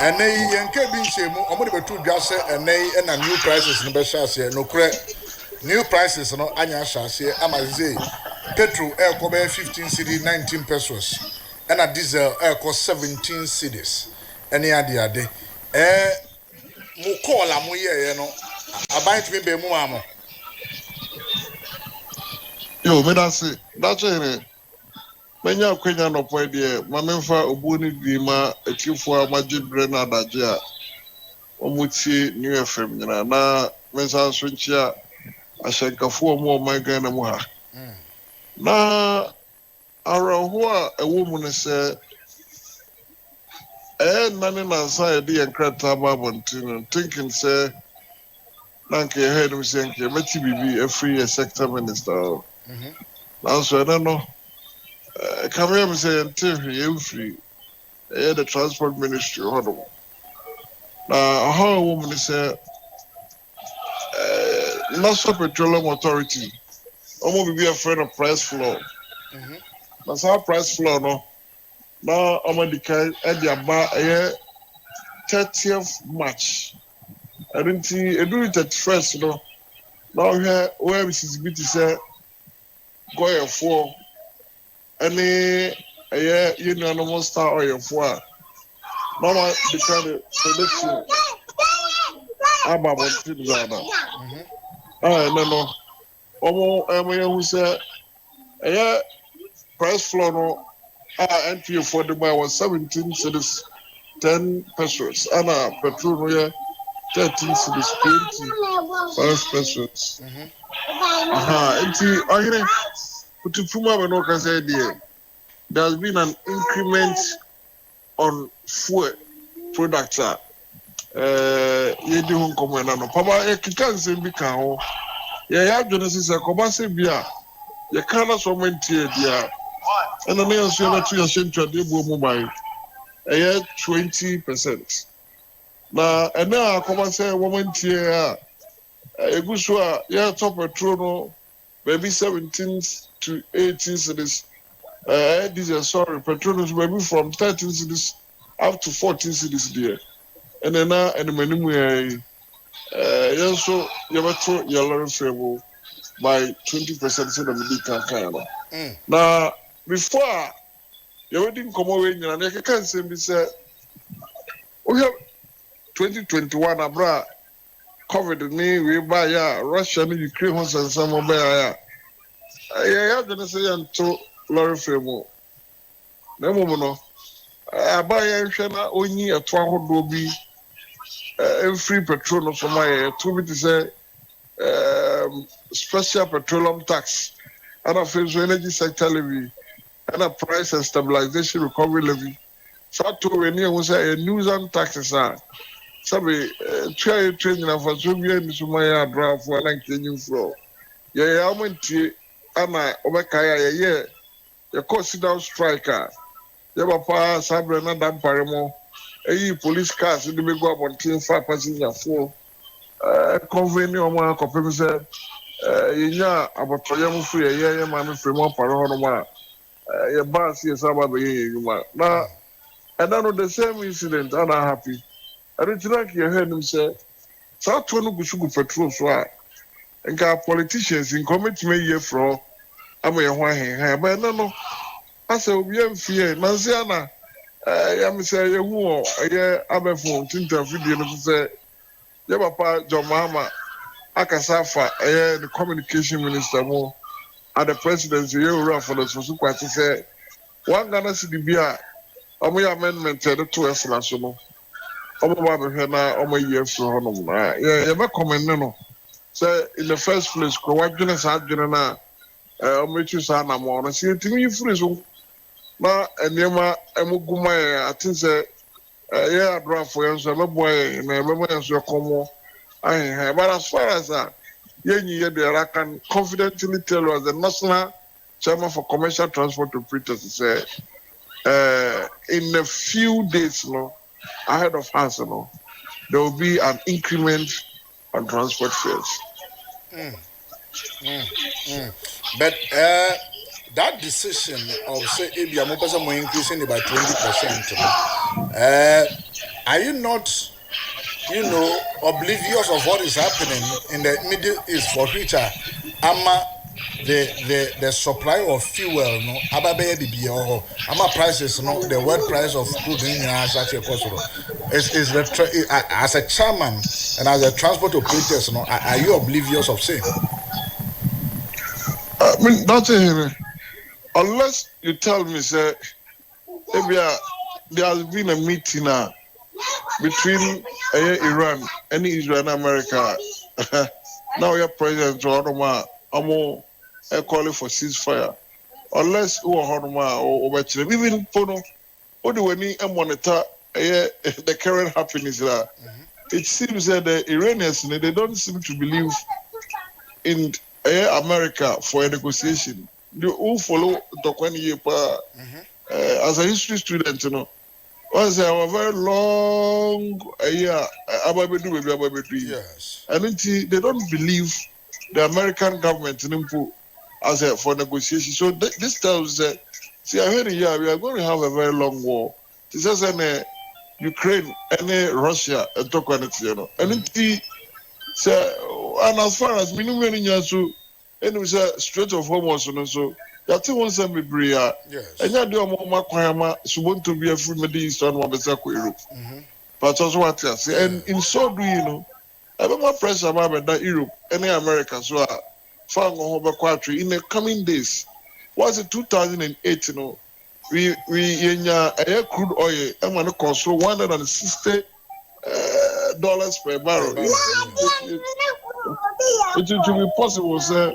enei yenke bi nchemu omo de betu dwa se enei na new prices no be shase no kure new prices no anya shase amaze petrol eko be 15 cedi 19 pesos and a diesel cost 17 cedis any ade mo call am ye no aban to be mu am yo me that's it menya kwenya no point there mamemfa obuni bi ma ekifo amajibre na adaje a Omuti New FM na mensa swinchia ashenkafo mo Ghana mu ha. Na aroho a ewo mu ne se nane na say de enkrata babontin thinking say nanke head we say nke meti bibi every sector minister. Now so I don't know. Come here say until you free. The transport ministry hodo. Now how a woman say National Petroleum Authority. Almost be a friend of price floor. That's how price floor no. Now I'm at the kind at the bar 30th March. I didn't see I do it at first, you know. Now here where Mrs. Bitty say go for any union star or your for. Now the kind of selection about what things are now. No. Who say price floor no entry for the buy was 17 cities 10 pesos and petrol here 13 cities 25 pesos. There's been an increment on fuel products. You do come no. Papa, you can't say because yeah, Genesis a kobase bia. You can't so many dia. And the next year that you are saying to the mobile. 20%. Now, and now I come and say woman here. A good show, yeah, top petrol no, maybe 17 to 18 cities. Diesel, sorry, petrol is maybe from 13 cities up to 14 cities there. And then now, and the menu, so you have to your favorable by 20% of the big now, before you didn't come away, and I can't say, we have 2021 abroad. COVID me we buy Russia and Ukraine and some of them. I gonna say to lorry frame. No more. I buy only a 12 dobi free petrol for my 2 minutes special petroleum tax and a federal energy sector levy and a price and stabilization recovery levy. So to renew was a news and taxes are. Sabi try training for so be any so my draft for like new flow. Yeah, I went to ana obekaya yeah. You call sit down striker. You papa sabre na dam paremo. Police cars in the big go up until 5 passenger for conveying o ma ko pe say yenya abotoyam free yeah man free mo paro no ma. Yeah bus yes about be ma. Na and then the same incident and I'm happy. I don't think you heard him say, so to no good petrol so and got politicians in commitment year for I'm a white but no. I said, we have fear. Nansiana, I say, you who I'm a phone, Tinta video say, yeah, Papa John Mahama, Akasafa, the communication minister more at the presidency, you run for the social party say, one Ghana City beer, amendment to the national. Year for yeah, comment no. So in the first place, what Jonas had General Sana more. See, to me, freeze. Ma and Yama Emuguma, I think, yeah, draft for you, no boy, and remember your como. But as far as that, I can confidently tell you as the National Chairman for Commercial Transport Operators say, in a few days, no. Ahead of us, there will be an increment on transport fares. But that decision of say if you are increasing it by 20%, are you not, oblivious of what is happening in the Middle East for which the supply of fuel no ababe the bio ama prices no the world price of crude in such a cost is as a chairman and as a transport operators no are you oblivious of saying I mean nothing unless you tell me say maybe there has been a meeting between Iran and Israel and America. Now your president Rodoma Amo calling for ceasefire. Unless you are Honoma or even Pono, what do we need and monitor the current happiness there? It seems that the Iranians they don't seem to believe in America for a negotiation. They all follow the as a history student, you know. Was a very long year, yes. And they don't believe the American government as a for negotiation. So this tells that, see, I heard we are going to have a very long war. This is Ukraine and Russia and talk on it, you know. And and as far as minimum years, and it was a Strait of Hormuz, and so. That's one send me bria. Yes. And you do more Kwayama, so want to be a free Middle East on Wabasako Europe. But also what I say, and in so do you know, I have more pressure about that Europe and America, so found over quatry in the coming days. Was it 2008? You know, we in air crude oil, I'm going to cost $160 per barrel. It will be possible, sir.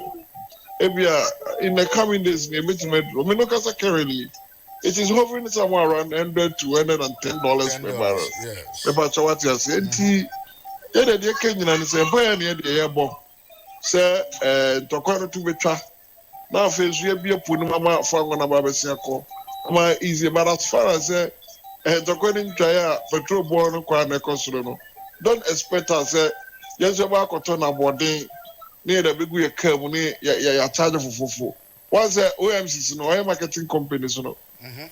In the coming days, it is hovering somewhere around $100 to $110 per barrel. Yes. About what you are saying, the Kenyan say, "Boy, near the airborne, sir, Tokoro to be tra." Now, face we be a Punama for one about Bessiaco. My easy, but as far as Tokoro Jaya, petrol born, don't expect us, yes, about cotton boarding. Near the big way curve, near charge for. What's the OMCs, no marketing companies, no?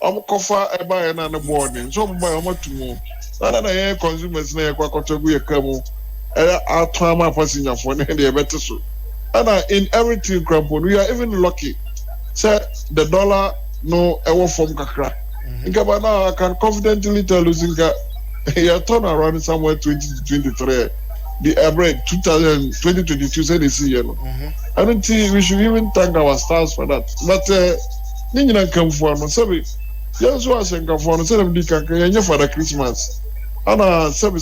I'm cover a buy another boarding, so buy how much more. Another consumers near Quacotogu, I'll try my passenger for the better so. And in everything, crumple, we are even lucky. Say the dollar, no, ever from Kakra. Now I can confidently tell you, you turn around somewhere 2023. The average 2022 said this year. I don't think we should even thank our stars for that. But Nina come for no sorry. Yes, was in California, said them for the Christmas. Anna Sabi.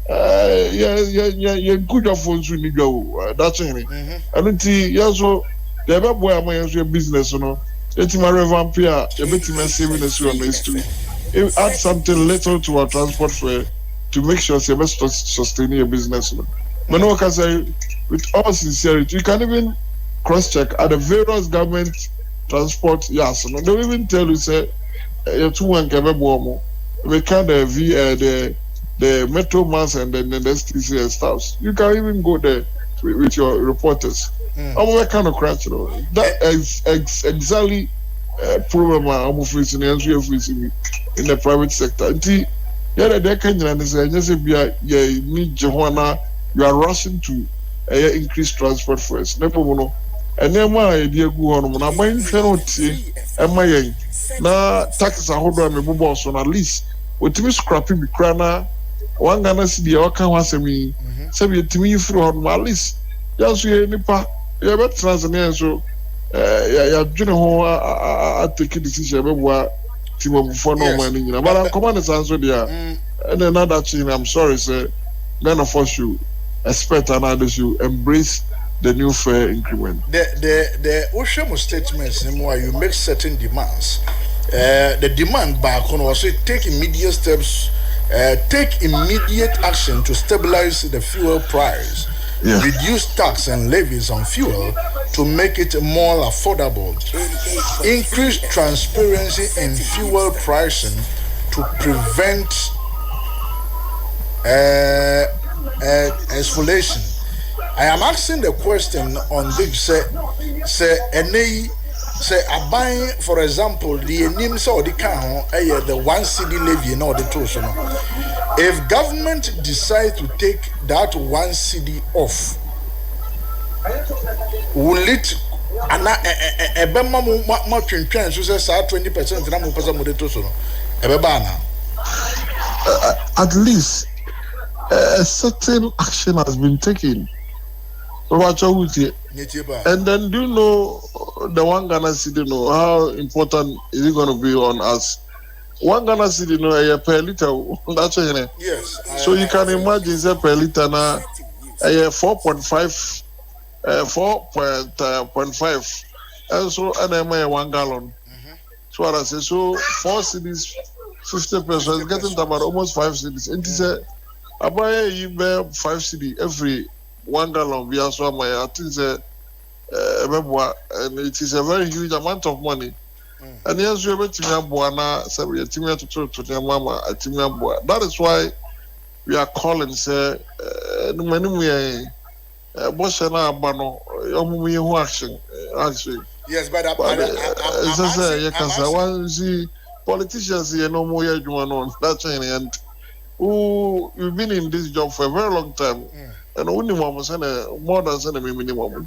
Yeah, good of phones when you go. That's it. I don't think yes, so the boy am your business, you know. It's my revamp here, a bit of saving us on this too. Add something little to our transport fare. To make sure you must sustain your business. But no, can say with all sincerity, you can even cross-check at the various government transport. Yes, no, they will even tell you say you two one can we can the metro mass and then the STC and stuff. You can even go there with your reporters. What kind of crash, you know? That is exactly problem I'm facing in the private sector. Yeah, they can just be need Johanna, you are rushing to increase transport first. Never and then my idea go on. I'm buying penalty and my taxes are hold on my boss on at least. What me scrapping me crana, one gonna see the outcome was me. So we to me through on my list. Just we nipa, you have Tanzania so yeah, you know, I take a decision about for no money, but I'm commanding answer there. And another thing, I'm sorry, sir. None of us should expect another should embrace the new fare increment. The Oshamo statements, you make certain demands. The demand back on was take immediate steps, take immediate action to stabilize the fuel price. Yeah. Reduce tax and levies on fuel to make it more affordable. Increase transparency in fuel pricing to prevent escalation. I am asking the question on this. Say a buying, for example, the names or the car, the 1 cedi levy and all the tools. If government decide to take that 1 cedi off, will it a bema much in chance to say 20% at least a certain action has been taken. And then do you know the one Ghana city know how important is it going to be on us 1 Ghana cedi no per liter that's it. Yes. So you can imagine say per liter na 4.5 4.5 and so and 1 gallon. So what I say, so 4 cedis 50% getting about almost 5 cedis. And it's I buy you 5 cedi every 1 gallon via so I think and it is a very huge amount of money. And yes, you have to mama that is why we are calling say action. Yes, but politicians here no more on that and who you've been in this job for a very long time and only more than minimum.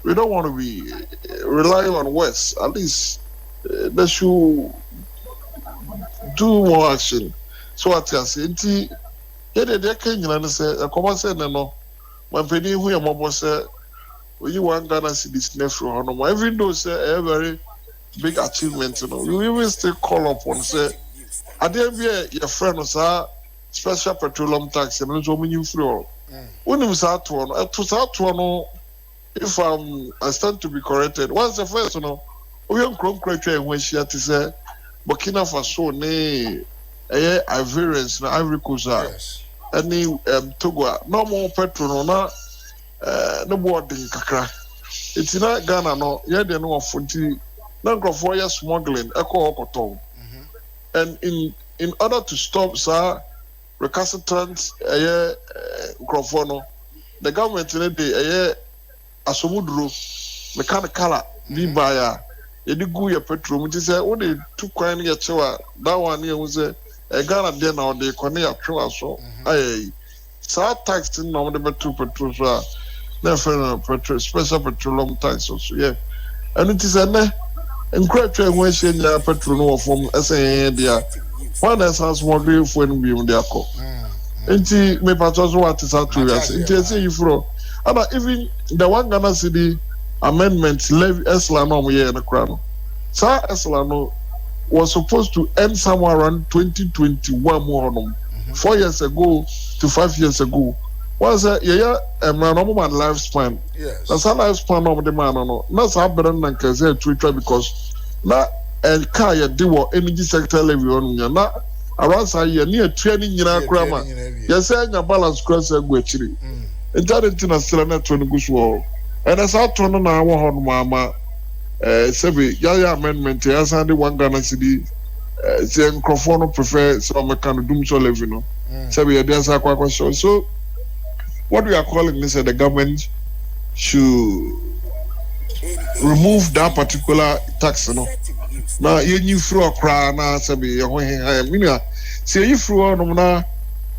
We don't want to be relying on West. At least they should do more action. So what you say, they can't say a common say no. When penny who your mom say, you want Ghana see this nephew, even though say a very big achievement, you even still call upon say, I didn't be your friend was a special petroleum tax and so many free. When you start to if I stand to be corrected, once the first, we don't criteria when she had to say, Burkina Faso, Ivorians, Ivory Coast, any Togo, no more petrol, no more than Kakra. It's not Ghana, no, yeah, they know of 40, no for smuggling, echo cotton. And in order to stop, sir, recalcitrant, Crofono, the government in a day, Asomudro, mechanical, Libaya, Edigu, petrol, which is only 2 coin a chewa, that one here was a Ghana then or the Cornea Trua. So, I saw tax in number 2 petrol, never petrol, special petroleum tax. So, yeah, and it is a incredible when she petrol from SA. One has more grave when we in the Ako. And she may pass what is out to us. It is a fro. And even the 1 Ghana cedi amendment levy Eslano here in the crown. Sir Eslano was supposed to end somewhere around 2021 more 4 years ago to 5 years ago. Was a normal lifespan. Yes. That's a lifespan of the man. That's how better than Twitter because now a car you do energy sector levy on you. Now around say you near training in our grammar. Yes, your balance cross a guachiri. And that is a still not to go wall. And as I turn on our horn, Mama, Yaya amendment, as I 1 Ghana cedi, the microphone prefer some kind of doom so living. Sebi, there's a question. So, what we are calling is that the government should remove that particular tax. Now, you throw a crown, Sebi, say you throw on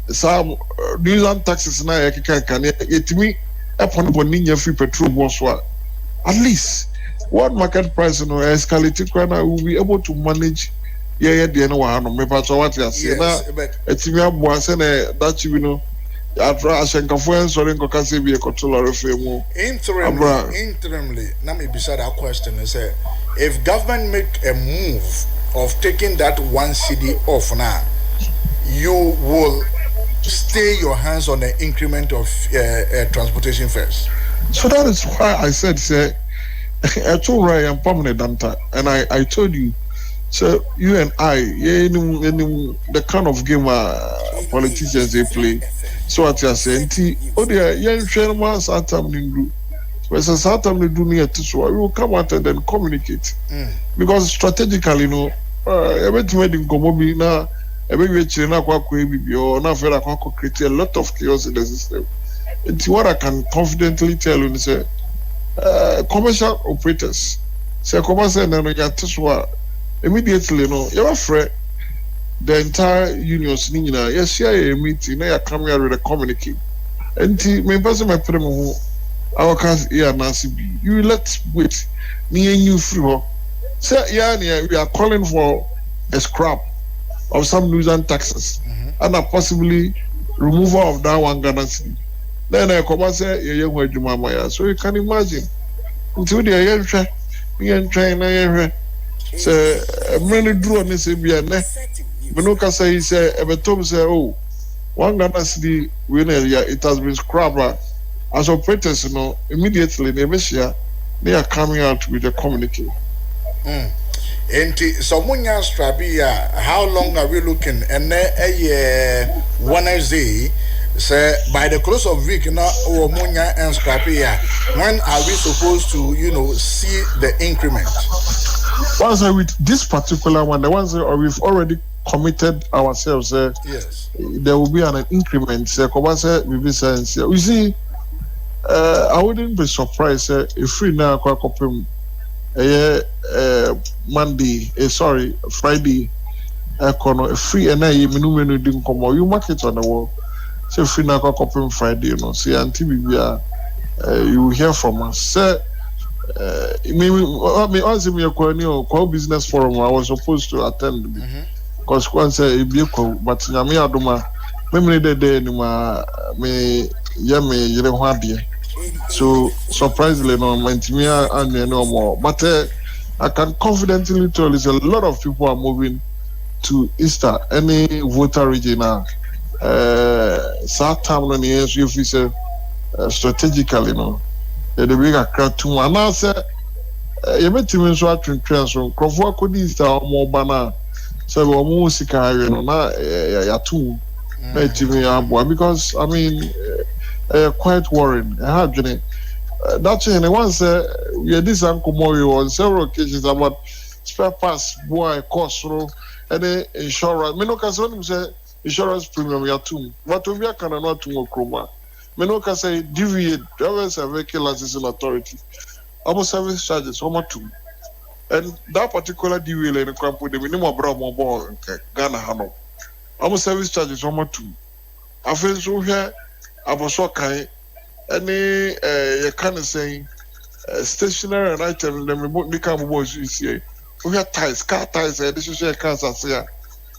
some New Zealand taxes now can it me upon Boninia free petrol was at least what market price escalated will be able to manage the no me part what you say now it's me was that you after Ashenka so then can be a controller of interimly let me beside that question and say if government make a move of taking that 1 cedi off now you will stay your hands on the increment of transportation fares. So that is why I said, I told Ray I'm permanent, and I told you, so you and I, the kind of game politicians they play. So what you are saying, oh dear, young Sherman Satam Nindu, but Satam Nindu near to we will come out and then communicate because strategically, everything made in Komobi now. Create a lot of chaos in the system. It's what I can confidently tell you is commercial operators say commercial immediately you're afraid the entire unions yes a meeting now come here with a communique and my person my primo our cast here Nancy B you let's wait me and you free say we are calling for a scrap of some New Zealand taxes and possibly removal of that 1 Ghana cedi. Then I come and say, so you can imagine until they are trying Say many draw ne say be ne. Me no ka say say ebetom say oh one Ghana city winner it has been scrapped as operators immediately they are coming out with a communique. And someone Strabia, how long are we looking? And Wednesday, say by the close of week now or Munya and Strabia, when are we supposed to see the increment? Once with this particular one, the ones that we've already committed ourselves, yes, there will be an increment. You see, I wouldn't be surprised if free now Monday, Friday, free and menu didn't come out. You mark it on the wall. Say free now Friday, see until we you will hear from us. Say me ask me a business forum I was supposed to attend because once a vehicle but nyame adoma me de me so surprisingly no mantimia and no more but I can confidently tell you a lot of people are moving to Easter any voter region South town on the if we say strategically the big crowd too and I say you met him so at transfer crofo could Easter more banner so we music na ya too because I mean quite worrying. That's in once we had this Uncle Moyo on several occasions about spare parts, boy, cost, and insurance. Menoka say insurance premium ya too. But we are cannot to Chroma. Menoka say deviate, drivers have vehicle licensing authority. Almost service charges, how much too. And that particular deal in the camp with the minimum Brahmo Ghana Hano. Almost service charges, how much too. I feel so here. I was so kind. Any you kind of saying stationary and item. Then we become boys. You see, we have ties, car ties. This is a cancer. Say,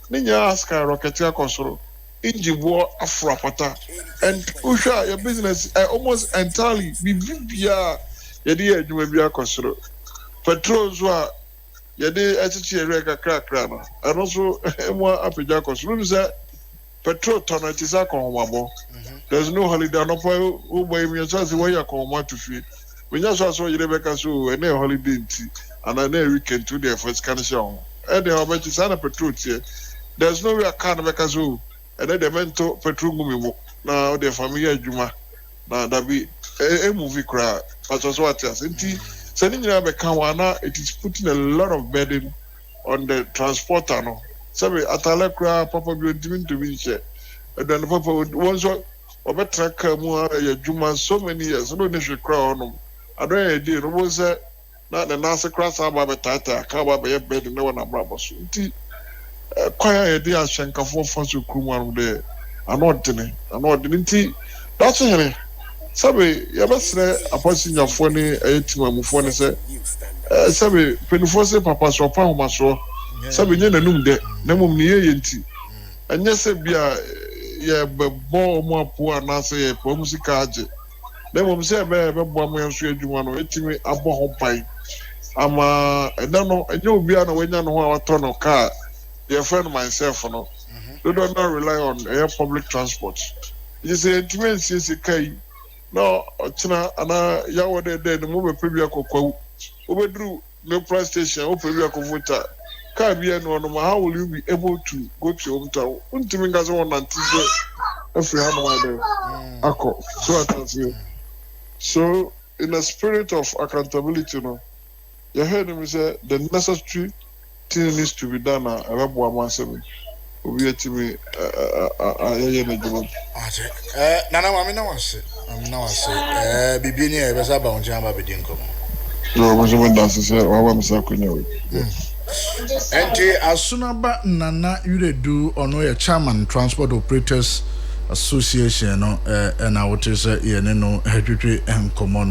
Ninya ask a rocketeer control, engine war afrapata, and usha your business almost entirely be via your you may be a control. Petrols were your day at a rega crack and also more up with your control. Petrol ton it is a combo. There's no holiday. No point who buy me a chance where you come to feed. When you saw you never so any holiday and a weekend to the first canation. And how much is a petrol here? There's no way I can't make a zoo. And then the mental petrol now the family Juma. Now that be a movie crowd. But was what you're saying. Sending you a Kawana, it is putting a lot of burden on the transporter. No, sorry, at Alakra, Papa be doing to me. And then Papa would also. Obetra kamu ya juma so many years no ne hwekra on I don't idea no was na the nasa cross aba betata ka ba be bed ne wona brabo so nti kwaya ye dia hyenkafo so krumu de anodene nti that's here sabe ya basre aposinyafo ne etimamufo ne se sabe penifo se papa so pa homa so sabe nye nanum de na mum ne ye nti anya se bia ye bebo mo apo na se ye po musika age na mum se be bo mo enso adwuma no etimi abo ho pai ama eda no enye obi a na wanya no ho a wato no car your friend myself no they don't not rely on air public transport you say etimi se kai no ochina ana ya wode de mo be pe bia kokwa obedru no price station o pe bia kovuta car bia no no how will you be able to go to your hometown untimi ngazo won nantize every hand akọ so atasi so in a spirit of accountability no you heard me say the necessary thing needs to be done ababo amansem obi etimi ayeye na jobo nana mami na wase bibi ni e be sa ba onje amba be din komo no mo so nda se wa msa kunya we NJ Asunaba Nana Yuredu ono ye chairman Transport Operators Association no na wote se ye ne no hedwetwe enkomo no